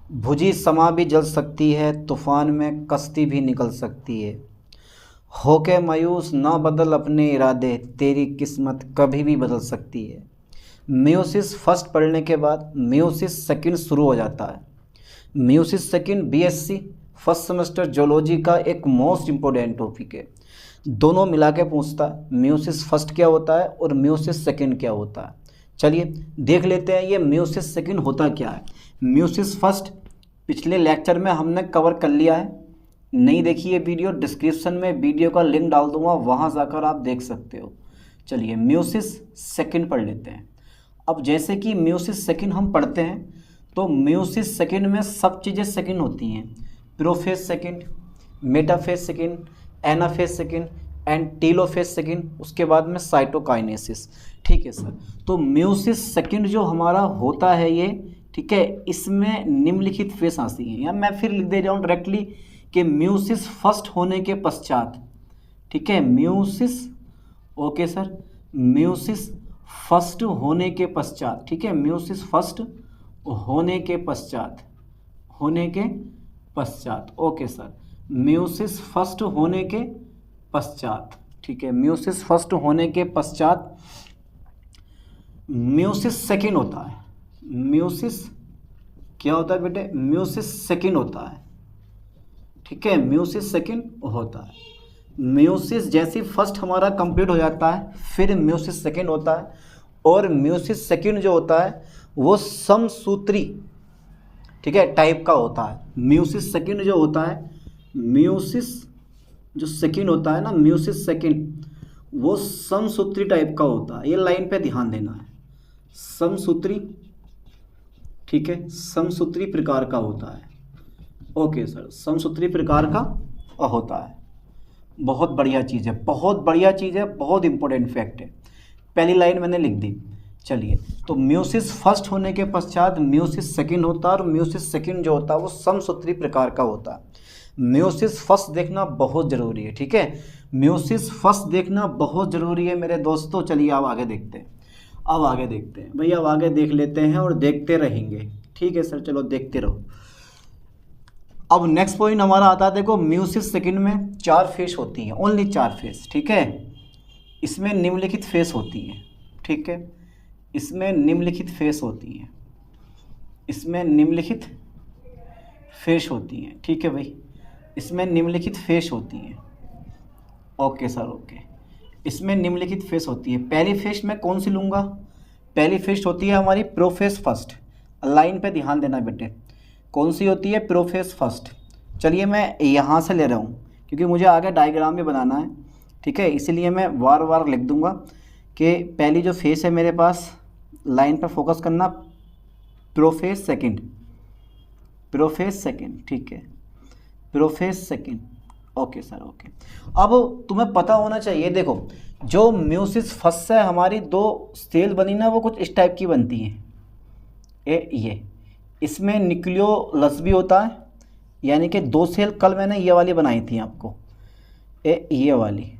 भुजी समा भी जल सकती है, तूफान में कश्ती भी निकल सकती है। होके मायूस ना बदल अपने इरादे, तेरी किस्मत कभी भी बदल सकती है। म्यूसिस फर्स्ट पढ़ने के बाद म्यूसिस सेकंड शुरू हो जाता है। Meiosis second BSc first semester zoology का एक मोस्ट इम्पोर्टेंट टॉपिक है। दोनों मिला के पूछता है म्यूसिस फर्स्ट क्या होता है और म्यूसिस सेकंड क्या होता है। चलिए देख लेते हैं ये म्यूसिस सेकंड होता क्या है। म्यूसिस फर्स्ट पिछले लेक्चर में हमने कवर कर लिया है। नहीं देखी ये वीडियो, डिस्क्रिप्शन में वीडियो का लिंक डाल दूंगा, वहाँ जाकर आप देख सकते हो। चलिए म्यूसिस सेकंड पढ़ लेते हैं। अब जैसे कि म्यूसिस सेकंड हम पढ़ते हैं तो म्यूसिस सेकंड में सब चीज़ें सेकंड होती हैं। Prophase second, metaphase second, anaphase second and telophase second, उसके बाद में साइटोकाइनेसिस। ठीक है सर, तो म्यूसिस सेकंड जो हमारा होता है ये, ठीक है, इसमें निम्नलिखित फेस आती हैं, या मैं फिर लिख दे रहा हूँ डायरेक्टली कि म्यूसिस फर्स्ट होने के पश्चात, ठीक है, meiosis, okay sir, meiosis first होने के पश्चात, ठीक है, म्यूसिस फर्स्ट होने के पश्चात, ओके सर, म्यूसिस फर्स्ट होने के पश्चात, ठीक है, म्यूसिस फर्स्ट होने के पश्चात म्यूसिस सेकंड होता है। म्यूसिस क्या होता है बेटे? म्यूसिस सेकंड होता है, ठीक है, म्यूसिस सेकंड होता है। म्यूसिस जैसे फर्स्ट हमारा कंप्लीट हो जाता है फिर म्यूसिस सेकंड होता है, और म्यूसिस सेकंड जो होता है वो समसूत्री, ठीक है, टाइप का होता है। म्यूसिस सेकंड जो होता है, म्यूसिस जो सेकंड होता है ना, म्यूसिस सेकंड वो समसूत्री टाइप का होता है। ये लाइन पे ध्यान देना है, समसूत्री, ठीक है, समसूत्री प्रकार का होता है। ओके सर, समसूत्री प्रकार का होता है। बहुत बढ़िया चीज़ है, बहुत बढ़िया चीज़ है, बहुत इंपॉर्टेंट फैक्ट है। पहली लाइन मैंने लिख दी। चलिए, तो म्यूसिस फर्स्ट होने के पश्चात म्यूसिस सेकंड होता है, और म्यूसिस सेकंड जो होता है वो समसूत्री प्रकार का होता है। म्यूसिस फर्स्ट देखना बहुत ज़रूरी है, ठीक है, म्यूसिस फर्स्ट देखना बहुत ज़रूरी है मेरे दोस्तों। चलिए अब आगे देखते हैं, अब आगे देखते हैं भैया, अब आगे देख लेते हैं और देखते रहेंगे। ठीक है सर, चलो देखते रहो। अब नेक्स्ट पॉइंट हमारा आता है, देखो म्यूसिस सेकंड में 4 फेस होती हैं, ओनली 4 फेस, ठीक है, इसमें निम्नलिखित फेस होती हैं, ठीक है, इसमें निम्नलिखित फेस होती हैं, इसमें निम्नलिखित फेस होती हैं, ठीक है भाई, इसमें निम्नलिखित फेस होती हैं। ओके सर, ओके, इसमें निम्नलिखित फेस होती है। पहली फेस मैं कौन सी लूँगा? पहली फेस होती है हमारी प्रोफेस फर्स्ट। लाइन पे ध्यान देना बेटे, कौन सी होती है? Profess first. चलिए मैं यहाँ से ले रहा हूँ क्योंकि मुझे आगे डायग्राम भी बनाना है, ठीक है, इसीलिए मैं वार वार लिख दूँगा कि पहली जो फेस है मेरे पास, लाइन पर फोकस करना, प्रोफेस सेकंड, प्रोफेस सेकंड, ठीक है, प्रोफेस सेकंड। Okay sir, okay. अब तुम्हें पता होना चाहिए, देखो जो म्यूसिस फर्स्ट से हमारी 2 सेल बनी ना, वो कुछ इस टाइप की बनती हैं, ये इसमें न्यूक्लियोलस भी होता है, यानी कि 2 सेल कल मैंने ये वाली बनाई थी आपको, ये वाली,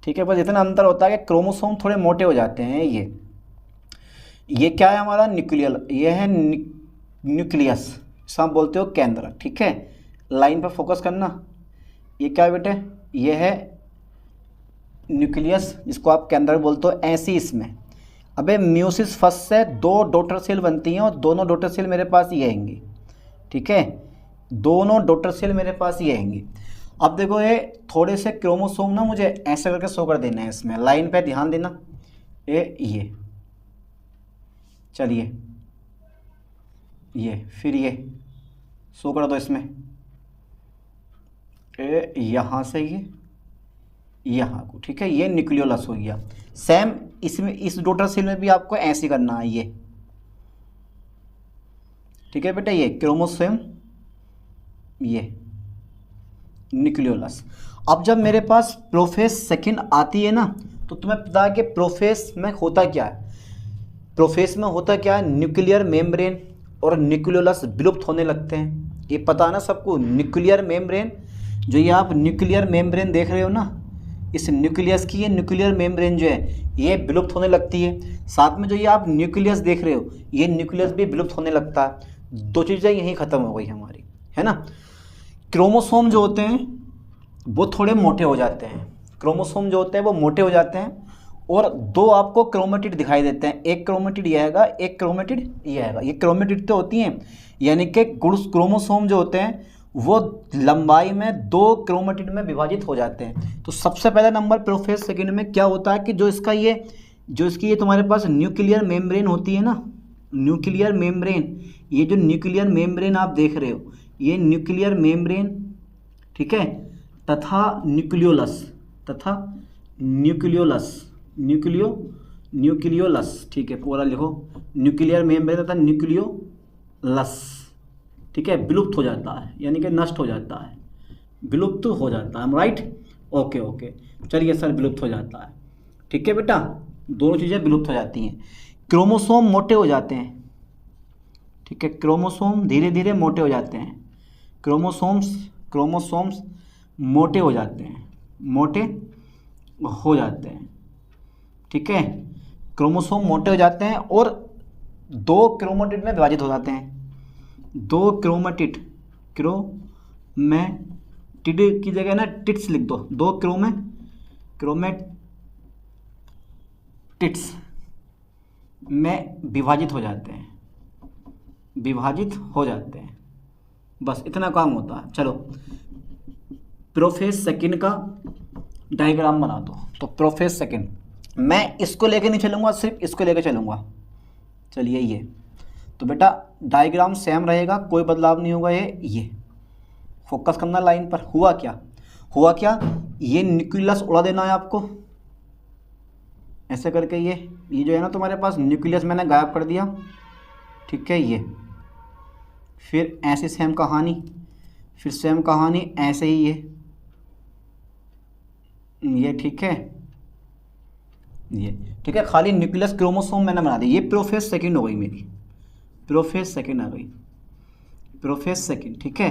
ठीक है, बस इतना अंतर होता है कि क्रोमोसोम थोड़े मोटे हो जाते हैं। ये क्या है हमारा? न्यूक्लियल, ये है न्यूक्लियस, इसे आप बोलते हो केंद्र, ठीक है, लाइन पर फोकस करना। ये क्या है बेटे? ये है न्यूक्लियस, जिसको आप केंद्र बोलते हो, ऐसे इसमें। अबे म्यूसिस फर्स्ट से 2 डॉटर सेल बनती हैं, और दोनों डॉटर सेल मेरे पास ये आएंगी, ठीक है, दोनों डॉटर सेल मेरे पास ये आएंगी। अब देखो ये थोड़े से क्रोमोसोम ना मुझे ऐसे करके शो कर देना है इसमें, लाइन पे ध्यान देना, ये चलिए, ये फिर ये शो कर दो इसमें, यहाँ से ये यहाँ को, ठीक है, ये न्यूक्लियोलस हो गया। सेम इसमें, इस डॉटर सेल में भी आपको ऐसे करना है, ये ठीक है बेटा, ये क्रोमोसोम, ये न्यूक्लियोलस। अब जब मेरे पास प्रोफेस सेकंड आती है ना, तो तुम्हें पता है कि प्रोफेस में होता क्या है? प्रोफेस में होता क्या है? न्यूक्लियर मेम्ब्रेन और न्यूक्लियोलस विलुप्त होने लगते हैं, ये पता है ना सबको। न्यूक्लियर मेम्ब्रेन, जो ये आप न्यूक्लियर मेम्ब्रेन देख रहे हो ना, इस न्यूक्लियस की ये न्यूक्लियर मेम्ब्रेन जो है ये विलुप्त होने लगती है। साथ में जो ये आप न्यूक्लियस देख रहे हो, ये न्यूक्लियस भी विलुप्त होने लगता है। दो चीज़ें यहीं ख़त्म हो गई हमारी, है ना। क्रोमोसोम जो होते हैं वो थोड़े मोटे हो जाते हैं, क्रोमोसोम जो होते हैं वो मोटे हो जाते हैं, और दो आपको क्रोमेटिड दिखाई देते हैं, एक क्रोमेटिड ये आएगा, एक क्रोमेटिड ये आएगा। ये क्रोमेटिड तो होती हैं, यानी कि क्रोमोसोम जो होते हैं वो लंबाई में दो क्रोमेटिड में विभाजित हो जाते हैं। तो सबसे पहला नंबर प्रोफेज सेकंड में क्या होता है कि जो इसकी ये तुम्हारे पास न्यूक्लियर मेम्ब्रेन होती है ना, न्यूक्लियर मेम्ब्रेन, ये जो न्यूक्लियर मेम्ब्रेन आप देख रहे हो, ये न्यूक्लियर मेम्ब्रेन, ठीक है, तथा न्यूक्लियोलस, ठीक है, पूरा लिखो, न्यूक्लियर मेम्ब्रेन तथा न्यूक्लियोलस, ठीक है, विलुप्त हो जाता है, यानी कि नष्ट हो जाता है, विलुप्त हो जाता है, राइट। ओके, चलिए सर, विलुप्त हो जाता है, ठीक है बेटा, दोनों चीज़ें विलुप्त हो जाती हैं। क्रोमोसोम मोटे हो जाते हैं, ठीक है, क्रोमोसोम धीरे धीरे मोटे हो जाते हैं, क्रोमोसोम्स मोटे हो जाते हैं, ठीक है, क्रोमोसोम मोटे हो जाते हैं और दो क्रोमेटिड में विभाजित हो जाते हैं, दो क्रोमेटिड की जगह ना टिट्स लिख दो, दो क्रोमेटिड्स में विभाजित हो जाते हैं, बस इतना काम होता है। चलो प्रोफेज सेकंड का डायग्राम बना दो। तो प्रोफेज सेकंड, मैं इसको लेके नहीं चलूँगा, सिर्फ इसको लेके चलूँगा। चलिए ये तो बेटा डायग्राम सेम रहेगा, कोई बदलाव नहीं होगा। ये फोकस करना लाइन पर। हुआ क्या, ये न्यूक्लियस उड़ा देना है आपको, ऐसे करके ये जो है ना तुम्हारे पास न्यूक्लियस मैंने गायब कर दिया, ठीक है। ये फिर ऐसे सेम कहानी, ऐसे ही ये ठीक है, ठीक है, खाली न्यूक्लियस क्रोमोसोम मैंने बना दी। ये प्रोफेज सेकंड हो गई मेरी, प्रोफेज सेकंड आ गई, प्रोफेज सेकंड, ठीक है।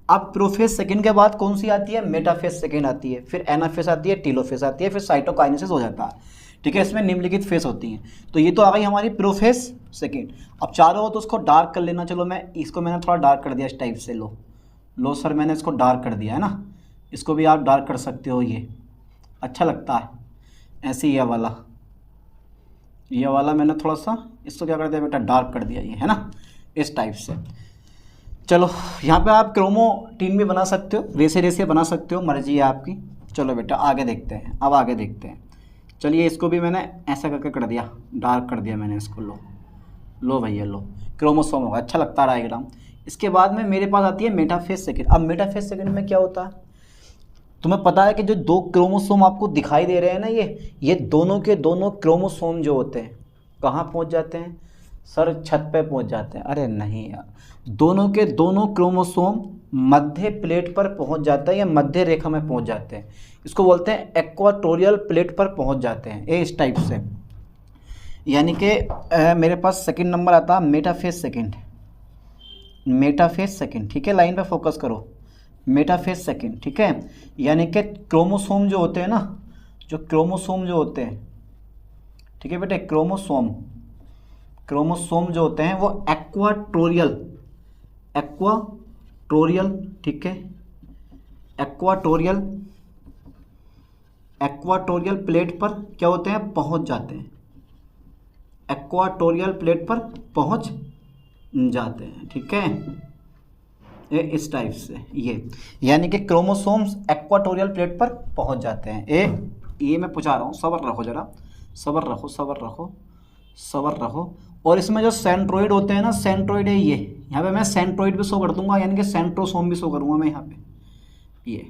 अब प्रोफेज सेकंड के बाद कौन सी आती है, मेटाफेज सेकंड आती है, फिर एनाफेज आती है, टेलोफेज आती है, फिर साइटोकाइनेसिस हो जाता है, ठीक है। इसमें निम्नलिखित फेज होती हैं। तो ये तो आ गई हमारी प्रोफेज सेकंड। अब चारों हो तो उसको डार्क कर लेना। चलो मैंने थोड़ा डार्क कर दिया इस टाइप से। लो सर, मैंने इसको डार्क कर दिया है ना, इसको भी आप डार्क कर सकते हो, ये अच्छा लगता है ऐसे। ये वाला मैंने थोड़ा सा इसको क्या कर दिया बेटा, डार्क कर दिया, ये है ना, इस टाइप से। चलो यहाँ पे आप क्रोमोटीन भी बना सकते हो, रेसे बना सकते हो, मर्जी है आपकी। चलो बेटा आगे देखते हैं। चलिए इसको भी मैंने ऐसा करके कर दिया, डार्क कर दिया मैंने इसको। लो भैया, लो क्रोमोसोम होगा, अच्छा लगता है डायग्राम। इसके बाद में मेरे पास आती है मेटाफेज सेकंड। अब मेटाफेज सेकंड में क्या होता है, तुम्हें पता है कि जो दो क्रोमोसोम आपको दिखाई दे रहे हैं ना, ये दोनों के दोनों क्रोमोसोम जो होते हैं कहाँ पहुंच जाते हैं सर, छत पे पहुंच जाते हैं। अरे नहीं यार, दोनों के दोनों क्रोमोसोम मध्य प्लेट पर पहुंच जाते हैं या मध्य रेखा में पहुंच जाते हैं। इसको बोलते हैं एक्वाटोरियल प्लेट पर पहुंच जाते हैं, इस टाइप से। यानी कि मेरे पास सेकंड नंबर आता है मेटाफेज सेकंड, ठीक है। लाइन पे फोकस करो, मेटाफेज सेकंड, ठीक है। यानी कि क्रोमोसोम जो होते हैं ना, ठीक है बेटे, क्रोमोसोम जो होते हैं वो एक्वाटोरियल, ठीक है, एक्वाटोरियल प्लेट पर क्या होते हैं, पहुंच जाते हैं, एक्वाटोरियल प्लेट पर पहुंच जाते हैं, ठीक है। ये इस टाइप से, ये यानी कि क्रोमोसोम्स एक्वाटोरियल प्लेट पर पहुंच जाते हैं। ये मैं पूछा रहा हूँ, सब्र रखो जरा, सब्र रखो। और इसमें जो सेंट्रोइड होते हैं ना, सेंट्रोइड है ये, यहाँ पे मैं सेंट्रोइड भी शो कर दूंगा, यानी कि सेंट्रोसोम भी शो करूंगा मैं यहाँ पे। ये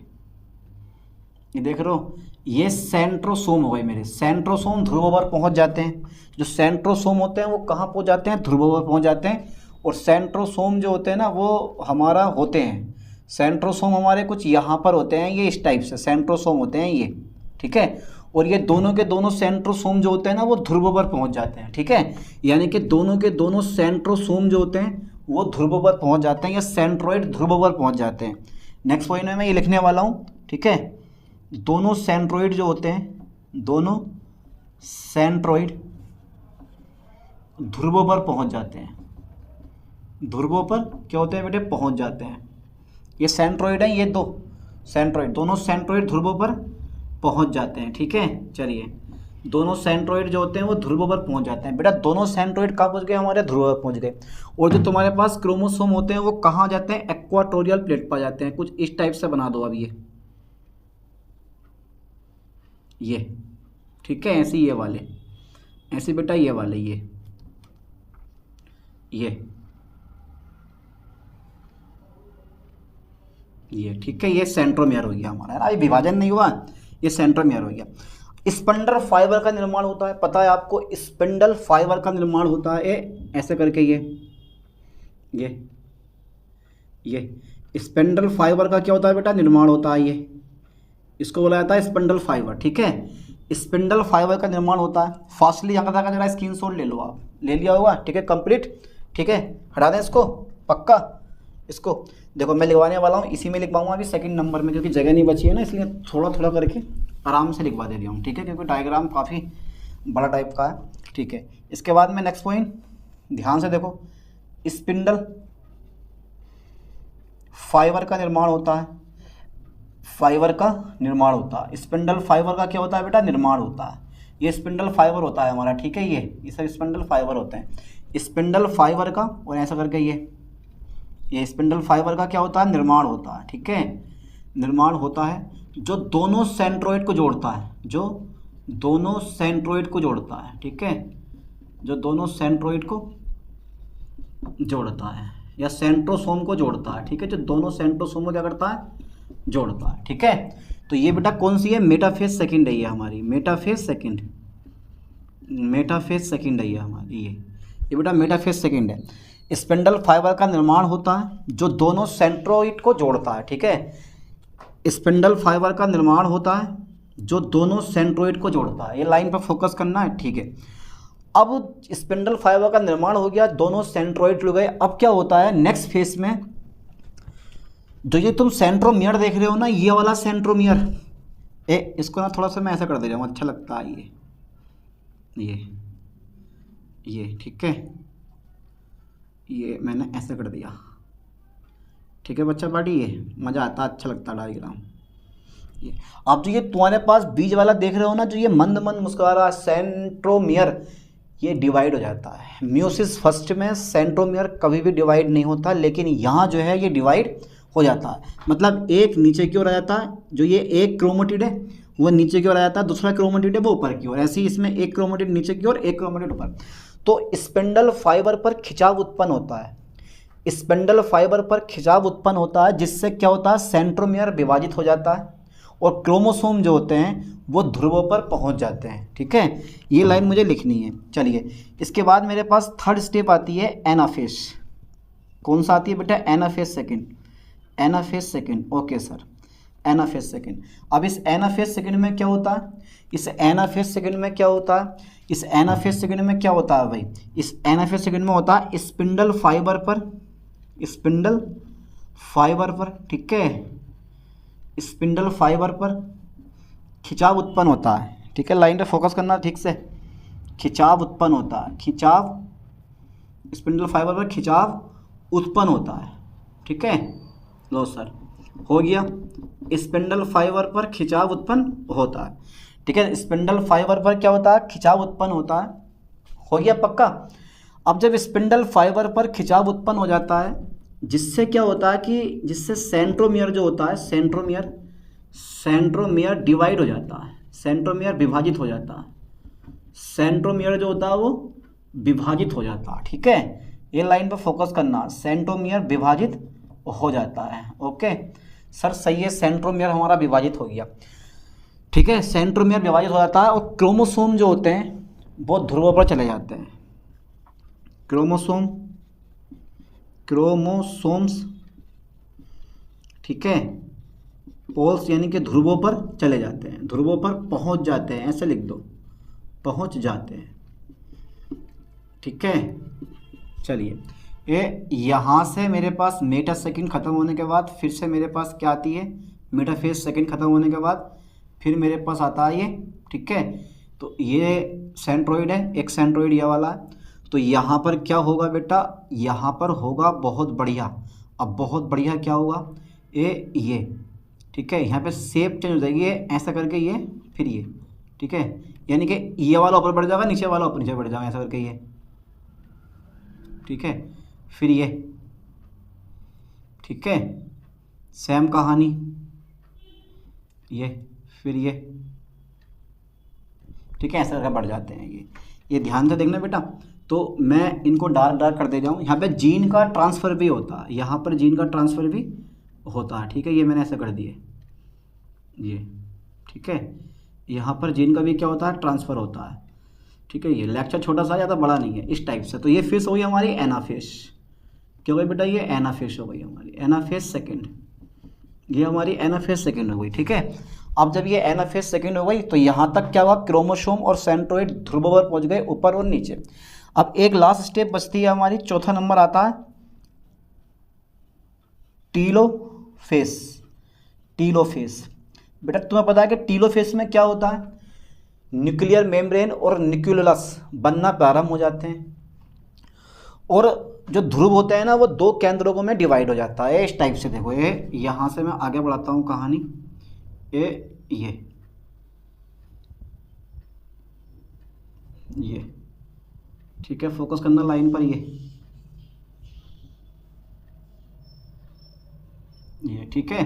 देख रहे हो, ये सेंट्रोसोम हो गए मेरे। सेंट्रोसोम ध्रुव पर पहुंच जाते हैं। जो सेंट्रोसोम होते हैं वो कहाँ पहुंच जाते हैं, ध्रुव पर पहुंच जाते हैं। और सेंट्रोसोम जो होते हैं ना वो हमारा होते हैं, सेंट्रोसोम हमारे कुछ यहाँ पर होते हैं, ये इस टाइप से सेंट्रोसोम होते हैं ये, ठीक है। और ये दोनों के दोनों सेंट्रोसोम जो होते हैं ना वो ध्रुव पर पहुंच जाते हैं, ठीक है। यानी कि दोनों के दोनों सेंट्रोसोम जो होते हैं वो ध्रुव पर पहुंच जाते हैं, या सेंट्रोइड ध्रुव पर पहुंच जाते हैं। नेक्स्ट पॉइंट में मैं ये लिखने वाला हूँ, ठीक है। दोनों सेंट्रोइड जो होते हैं, दोनों सेंट्रोइड ध्रुव पर पहुंच जाते हैं, ध्रुवों पर क्या होते हैं बेटे, पहुंच जाते हैं। ये सेंट्रोइड है, ये दो सेंट्रोइड, दोनों सेंट्रोइड ध्रुवों पर पहुंच जाते हैं। ठीक है, चलिए दोनों सेंट्रोइड जो होते हैं वो ध्रुवों पर पहुंच जाते हैं। बेटा दोनों सेंट्रोइड कहाँ पहुंच गए, हमारे ध्रुव पर पहुंच गए। और जो तुम्हारे पास क्रोमोसोम होते हैं वो कहाँ जाते हैं, इक्वाटोरियल प्लेट पर जाते हैं। कुछ इस टाइप से बना दो अब ये ठीक है, ऐसे ये वाले, ऐसे बेटा ये वाले, ये ठीक है, ये सेंट्रोमियर हो गया हमारा, है ना। ये विभाजन नहीं हुआ, ये सेंट्रोमियर हो गया। स्पिंडल फाइबर का निर्माण होता है, पता है आपको, स्पिंडल फाइबर का निर्माण होता है ऐसे करके, ये स्पिंडल फाइबर का क्या होता है बेटा, निर्माण होता है, ये इसको बोला जाता है स्पिंडल फाइबर। ठीक है, स्पिंडल फाइबर का निर्माण होता है। फास्टली यहाँ का जरा स्क्रीनशॉट ले लो, आप ले लिया होगा। ठीक है, कंप्लीट। ठीक है, हटा दें इसको, पक्का। इसको देखो मैं लिखवाने वाला हूँ, इसी में लिखवाऊंगा अभी सेकंड नंबर में, क्योंकि जगह नहीं बची है ना, इसलिए थोड़ा थोड़ा करके आराम से लिखवा दे रही हूँ। ठीक है, क्योंकि डायग्राम काफ़ी बड़ा टाइप का है। ठीक है, इसके बाद में नेक्स्ट पॉइंट ध्यान से देखो, स्पिंडल फाइबर का निर्माण होता है, फाइबर का निर्माण होता है। स्पिंडल फाइबर का क्या होता है बेटा, निर्माण होता है। ये स्पिंडल फाइबर होता है हमारा। ठीक है, ये सब स्पिंडल फाइबर होते हैं। स्पिंडल फाइबर का, और ऐसा करके ये स्पिंडल फाइबर का क्या होता है, निर्माण होता है। ठीक है, निर्माण होता है जो दोनों सेंट्रोइड को जोड़ता है, जो दोनों सेंट्रोइड को जोड़ता है। ठीक है, जो दोनों सेंट्रोइड को जोड़ता है या सेंट्रोसोम को जोड़ता है। ठीक है, जो दोनों सेंट्रोसोम को क्या करता है, जोड़ता है। ठीक है, तो ये बेटा कौन सी है, मेटाफेज सेकंड है ये हमारी, मेटाफेज सेकंड है ये हमारी, ये बेटा मेटाफेज सेकंड है। स्पिंडल फाइबर का निर्माण होता है जो दोनों सेंट्रोइड को जोड़ता है। ठीक है, स्पिंडल फाइबर का निर्माण होता है जो दोनों सेंट्रोइड को जोड़ता है। ये लाइन पर फोकस करना है। ठीक है, अब स्पिंडल फाइबर का निर्माण हो गया, दोनों सेंट्रोइड जुड़ गए। अब क्या होता है नेक्स्ट फेज में, जो ये तुम सेंट्रोमियर देख रहे हो ना, ये वाला सेंट्रोमियर, इसको ना थोड़ा सा मैं ऐसा कर दे रहा हूँ, अच्छा लगता है ये ठीक है, ये मैंने ऐसे कर दिया। ठीक है बच्चा पार्टी, ये मज़ा आता, अच्छा लगता है डायग्राम। ये अब जो ये तुम्हारे पास बीज वाला देख रहे हो ना, जो ये मंद मंद मुस्कुरा रहा सेंट्रोमियर, ये डिवाइड हो जाता है। म्यूसिस फर्स्ट में सेंट्रोमियर कभी भी डिवाइड नहीं होता, लेकिन यहाँ जो है ये डिवाइड हो जाता है। मतलब एक नीचे की ओर आ जाता है, जो ये एक क्रोमेटिड है वो नीचे की ओर आ जाता है, दूसरा क्रोमेटिड है वो ऊपर की ओर। ऐसे ही इसमें एक क्रोमेटिड नीचे की ओर, एक क्रोमेटिड ऊपर। तो स्पिंडल फाइबर पर खिंचाव उत्पन्न होता है, स्पिंडल फाइबर पर खिंचाव उत्पन्न होता है, जिससे क्या होता है, सेंट्रोमियर विभाजित हो जाता है और क्रोमोसोम जो होते हैं वो ध्रुवों पर पहुंच जाते हैं। ठीक है, ये लाइन मुझे लिखनी है। चलिए, इसके बाद मेरे पास थर्ड स्टेप आती है एनाफेज। कौन सा आती है बेटा, anaphase second, anaphase second. Okay sir, anaphase second. अब इस एनाफेज सेकंड में क्या होता है, इस एनाफेज सेकंड में क्या होता है, इस एनाफेज सेकंड में क्या होता है भाई, इस एनाफेज सेकंड में होता है स्पिंडल फाइबर पर, स्पिंडल फाइबर पर, ठीक है, स्पिंडल फाइबर पर खिंचाव उत्पन्न होता है। ठीक है, लाइन पे फोकस करना ठीक से, खिंचाव उत्पन्न होता है, खिंचाव, स्पिंडल फाइबर पर खिंचाव उत्पन्न होता है। ठीक है, लो सर हो गया, स्पिंडल फाइबर पर खिंचाव उत्पन्न होता है। ठीक है, स्पिंडल फाइबर पर क्या होता है, खिंचाव उत्पन्न होता है। हो गया पक्का। अब जब स्पिंडल फाइबर पर खिंचाव उत्पन्न हो जाता है, जिससे क्या होता है कि जिससे सेंट्रोमियर जो होता है, सेंट्रोमियर डिवाइड हो जाता है, सेंट्रोमियर विभाजित हो जाता है, सेंट्रोमियर जो होता है वो विभाजित हो जाता है। ठीक है, ये लाइन पर फोकस करना, सेंट्रोमियर विभाजित हो जाता है। ओके सर सही है, सेंट्रोमियर हमारा विभाजित हो गया। ठीक है, सेंट्रोमियर विभाजित हो जाता है और क्रोमोसोम जो होते हैं वो ध्रुवों पर चले जाते हैं। क्रोमोसोम्स, ठीक है, पोल्स यानी कि ध्रुवों पर चले जाते हैं, ध्रुवों पर पहुंच जाते हैं, ऐसे लिख दो, पहुंच जाते हैं। ठीक है, चलिए, ये यहाँ से मेरे पास मेटा सेकंड ख़त्म होने के बाद फिर से मेरे पास क्या आती है, मेटाफेज सेकंड ख़त्म होने के बाद फिर मेरे पास आता है ये। ठीक है, तो ये सेंट्रोइड है, एक सेंट्रोइड ये वाला है। तो यहाँ पर क्या होगा बेटा, यहाँ पर होगा बहुत बढ़िया। अब बहुत बढ़िया क्या होगा, ये ठीक है, यहाँ पे शेप चेंज हो जाएगी, ये ऐसा करके ये, फिर ये, ठीक है, यानी कि ये वाला ऊपर बढ़ जाएगा, नीचे वाला ऊपर नीचे बढ़ जाएगा, ऐसा करके ये, ठीक है, फिर ये, ठीक है, सेम कहानी ये, फिर ये, ठीक है, ऐसा करके बढ़ जाते हैं ये ध्यान से देखना बेटा। तो मैं इनको डार्क डार्क कर दे जाऊँ। यहाँ पे जीन का ट्रांसफ़र भी होता है, यहाँ पर जीन का ट्रांसफ़र भी होता है, ठीक है, ये मैंने ऐसा कर दिए ये, ठीक है, यहाँ पर जीन का भी क्या होता है, ट्रांसफ़र होता है, ठीक है। ये लेक्चर छोटा सा, ज़्यादा बड़ा नहीं है, इस टाइप से। तो ये फिश हो गई हमारी एनाफिश, क्या हो गई बेटा, ये एनाफिश हो गई हमारी, एनाफिश सेकंड, ये हमारी एनाफिश सेकंड हो गई, ठीक है। अब जब ये एनाफिश सेकंड हो गई तो यहाँ तक क्या हुआ, क्रोमोसोम और सेंट्रोइड ध्रुव पर पहुँच गए, ऊपर और नीचे। अब एक लास्ट स्टेप बचती है हमारी, चौथा नंबर आता है टीलोफेस। टीलोफेस बेटा तुम्हें पता है कि टीलोफेस में क्या होता है, न्यूक्लियर मेम्ब्रेन और न्यूक्लियोलस बनना प्रारंभ हो जाते हैं, और जो ध्रुव होते हैं ना वो दो केंद्रों में डिवाइड हो जाता है, इस टाइप से। देखो ये, यहाँ से मैं आगे बढ़ाता हूँ कहानी, ये ठीक है, फोकस करना लाइन पर, ये ठीक है।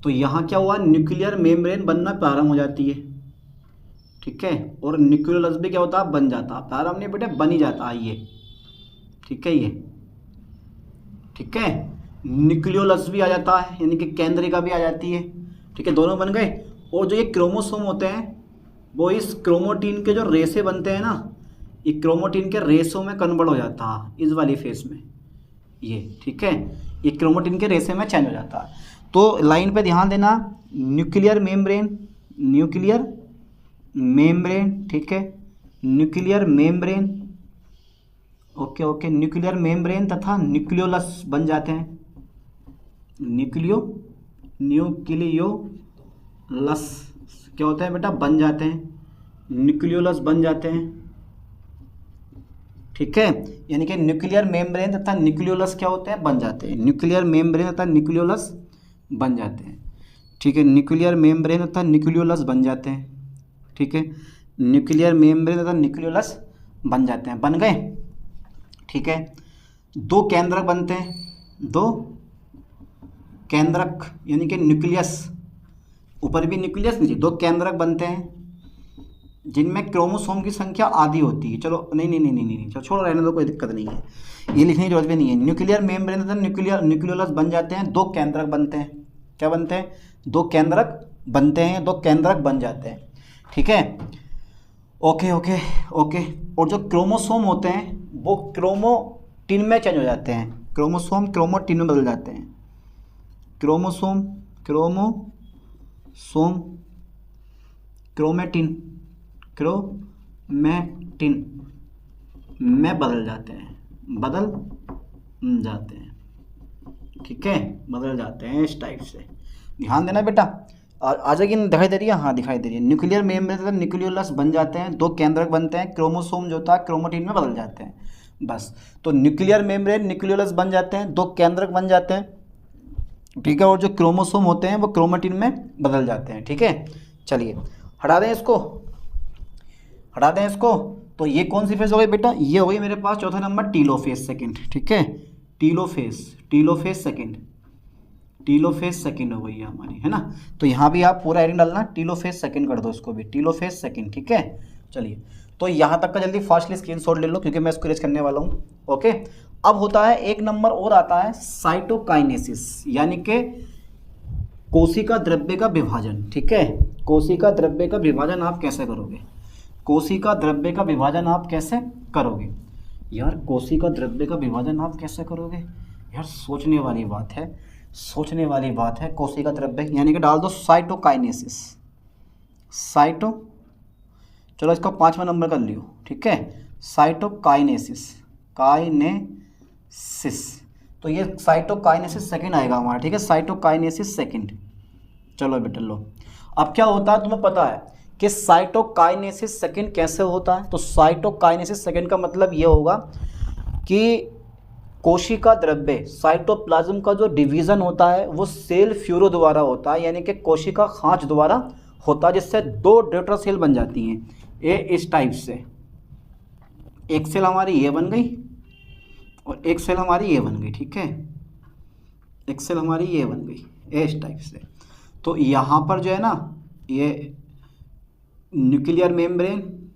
तो यहाँ क्या हुआ, न्यूक्लियर मेम्ब्रेन बनना प्रारंभ हो जाती है, ठीक है, और न्यूक्लियोलस भी क्या होता है, बन जाता है, प्रारंभ नहीं बेटे, बन ही जाता है ये, ठीक है, ये ठीक है। न्यूक्लियोलस भी आ जाता है, यानी कि केंद्रिका भी आ जाती है, ठीक है, दोनों बन गए। और जो ये क्रोमोसोम होते हैं वो इस क्रोमोटीन के जो रेशे बनते हैं ना, ये क्रोमोटीन के रेशों में कन्वर्ट हो जाता है इस वाली फेस में, ये ठीक है, ये क्रोमोटीन के रेशे में चेंज हो जाता है। तो लाइन पे ध्यान देना, न्यूक्लियर मेम्ब्रेन, न्यूक्लियर मेम्ब्रेन, ठीक है, nuclear membrane, okay okay, nuclear membrane तथा न्यूक्लियोलस बन जाते हैं, न्यूक्लियोलस क्या होता है बेटा, बन जाते हैं, न्यूक्लियोलस बन जाते हैं, ठीक है, यानी कि न्यूक्लियर मेम्ब्रेन तथा न्यूक्लियोलस क्या होते हैं, बन जाते हैं, न्यूक्लियर मेम्ब्रेन तथा न्यूक्लियोलस बन जाते हैं, ठीक है, न्यूक्लियर मेम्ब्रेन तथा न्यूक्लियोलस बन जाते हैं, ठीक है, न्यूक्लियर मेम्ब्रेन तथा न्यूक्लियोलस बन जाते हैं, बन गए, ठीक है। दो केंद्रक बनते हैं, दो केंद्रक यानी कि न्यूक्लियस, ऊपर भी न्यूक्लियस नीचे, दो केंद्रक बनते हैं जिनमें क्रोमोसोम की संख्या आधी होती है। चलो नहीं, चलो छोड़ो, रहने दो, कोई दिक्कत नहीं है, ये लिखने की जरूरत भी नहीं है। न्यूक्लियर मेम्ब्रेन तथा न्यूक्लियोलस बन जाते हैं, दो केंद्रक बनते हैं, क्या बनते हैं, दो केंद्रक बनते हैं, दो केंद्रक बन जाते हैं, ठीक है, ओके ओके ओके। और जो क्रोमोसोम होते हैं वो क्रोमोटिन में चेंज हो जाते हैं, क्रोमोसोम क्रोमोटिन में बदल जाते हैं, क्रोमोसोम क्रोमेटिन में बदल जाते हैं, ठीक है, बदल जाते हैं इस टाइप से। ध्यान देना बेटा, आ जाएगी, दिखाई दे रही है, हाँ दिखाई दे रही है। न्यूक्लियर मेम्ब्रेन तथा न्यूक्लियोलस बन जाते हैं, दो केंद्रक बनते हैं, क्रोमोसोम जो होता है क्रोमोटिन में बदल जाते हैं, बस। तो न्यूक्लियर मेम्ब्रेन न्यूक्लियोलस बन जाते हैं, दो केंद्रक बन जाते हैं, ठीक है, और जो क्रोमोसोम होते हैं वो क्रोमेटिन में बदल जाते हैं, ठीक है। चलिए हटा दें इसको, तो ये कौन सी फेज हो गई बेटा, ये हो गई मेरे पास चौथा नंबर टीलोफेज सेकंड, ठीक है, टीलोफेज सेकंड हो गई है हमारी, है ना। तो यहाँ भी आप पूरा एडिंग डालना, टीलोफेज सेकंड कर दो इसको भी, टीलोफेज सेकंड, ठीक है। चलिए तो यहाँ तक का जल्दी फास्टली स्क्रीनशॉट ले लो क्योंकि मैं इसको रेज करने वाला हूँ, ओके। अब होता है एक नंबर और आता है साइटोकाइनेसिस, यानी कि कोशिका द्रव्य का विभाजन, ठीक है। कोशिका द्रव्य का विभाजन आप कैसे करोगे, यार कोशिका द्रव्य का विभाजन आप कैसे करोगे, यार सोचने वाली बात है। कोशिका द्रव्य यानी कि डाल दो साइटोकाइनेसिस, चलो इसका 5वां नंबर कर लियो, ठीक है, साइटोकाइनेसिस, तो ये साइटोकाइनेसिस सेकंड आएगा हमारा, ठीक है, साइटोकाइनेसिस सेकंड। चलो बेटा लो, अब क्या होता है तुम्हें पता है कि साइटोकाइनेसिस सेकंड कैसे होता है। तो साइटोकाइनेसिस सेकंड का मतलब ये होगा कि कोशिका द्रव्य साइटोप्लाज्म का जो डिवीज़न होता है वो सेल फ्यूरो द्वारा होता है, यानी कि कोशिका खाँच द्वारा होता है, जिससे 2 डॉटर सेल बन जाती हैं। ये इस टाइप से एक सेल हमारी ये बन गई और एक सेल हमारी ये बन गई, ठीक है, एक सेल हमारी ये बन गई इस टाइप से। तो यहाँ पर जो है ना ये न्यूक्लियर मेम्ब्रेन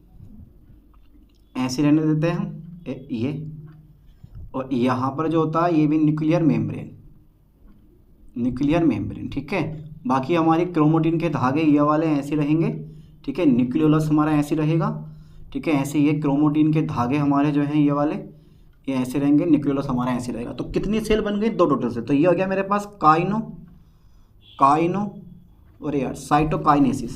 ऐसे रहने देते हैं हम ये, और यहाँ पर जो होता है ये भी न्यूक्लियर मेम्ब्रेन, ठीक है। बाकी हमारी क्रोमोटिन के धागे ये वाले ऐसे रहेंगे, ठीक है, न्यूक्लियोलस हमारा ऐसे रहेगा, ठीक है, ऐसे ये क्रोमोटिन के धागे हमारे जो हैं ये वाले ये ऐसे रहेंगे, न्यूक्लियोलस हमारा ऐसे रहेगा। तो कितनी सेल बन गई? 2 टोटल सेल। तो ये हो गया मेरे पास काइनो और यार साइटोकाइनेसिस,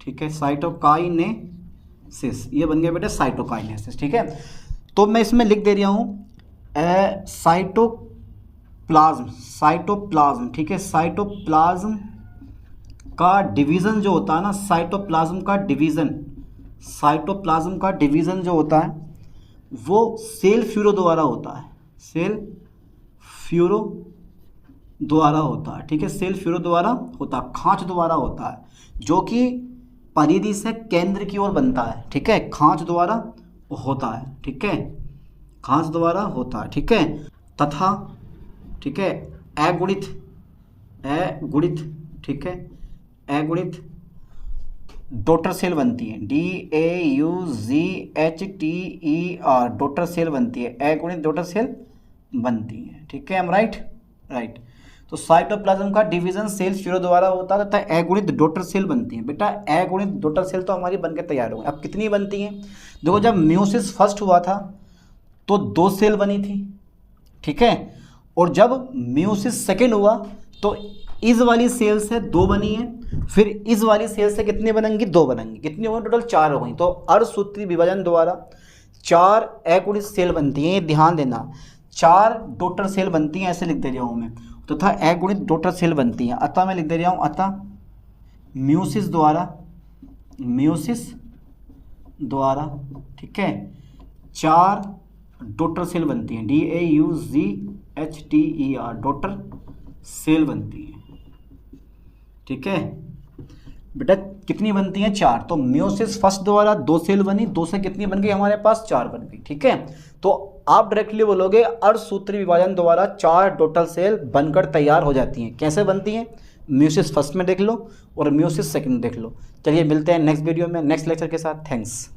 ठीक है, साइटोकाइनेसिस, ये बन गया बेटा साइटोकाइनेसिस, ठीक है। तो मैं इसमें लिख दे रहा हूँ साइटोप्लाज्म, ठीक है, साइटोप्लाज्म का डिवीज़न जो होता है ना, साइटोप्लाज्म का डिवीज़न जो होता है वो सेल फ्यूरो द्वारा होता है, ठीक है, सेल फ्यूरो द्वारा होता है, खाँच द्वारा होता है, जो कि परिधि से केंद्र की ओर बनता है, ठीक है, खाँच द्वारा होता है, ठीक है, खाँच द्वारा होता है, ठीक है, तथा, ठीक है, अगुणित, ठीक है, अगुणित डॉटर सेल बनती है, DAUGHTER, डॉटर सेल बनती है, अगुणित डॉटर सेल बनती है, ठीक है, राइट। तो साइटोप्लाज्म का डिवीजन सेल फ्यूरो द्वारा होता है तथा अगुणित डॉटर सेल बनती हैं। बेटा अगुणित डॉटर सेल तो हमारी बनकर तैयार हो गई। अब कितनी बनती हैं? देखो, जब म्यूसिस फर्स्ट हुआ था तो 2 सेल बनी थी, ठीक है, और जब म्यूसिस सेकेंड हुआ तो इस वाली सेल से 2 बनी है, फिर इस वाली सेल से कितनी बनेंगी? 2 बनेंगी। कितनी होंगी? टोटल 4 हो गई। तो अर्धसूत्री विभाजन द्वारा 4 अगुणित सेल बनती हैं, ध्यान देना, 4 डॉटर सेल बनती हैं, ऐसे लिख दे रहा हूँ मैं, तथा अगुणित डॉटर सेल बनती हैं। अतः मैं लिख दे रहा हूँ, अतः म्यूसिस द्वारा, ठीक है, 4 डॉटर सेल बनती हैं, DAUGHTER, डॉटर सेल बनती हैं, ठीक है। बेटा कितनी बनती हैं? 4। तो म्यूसिस फर्स्ट द्वारा 2 सेल बनी, 2 से कितनी बन गई हमारे पास? 4 बन गई, ठीक है। तो आप डायरेक्टली बोलोगे अर्धसूत्री विभाजन द्वारा 4 डॉटर सेल बनकर तैयार हो जाती हैं। कैसे बनती हैं? म्यूसिस फर्स्ट में देख लो और म्यूसिस सेकंड देख लो। चलिए मिलते हैं नेक्स्ट वीडियो में नेक्स्ट लेक्चर के साथ। थैंक्स।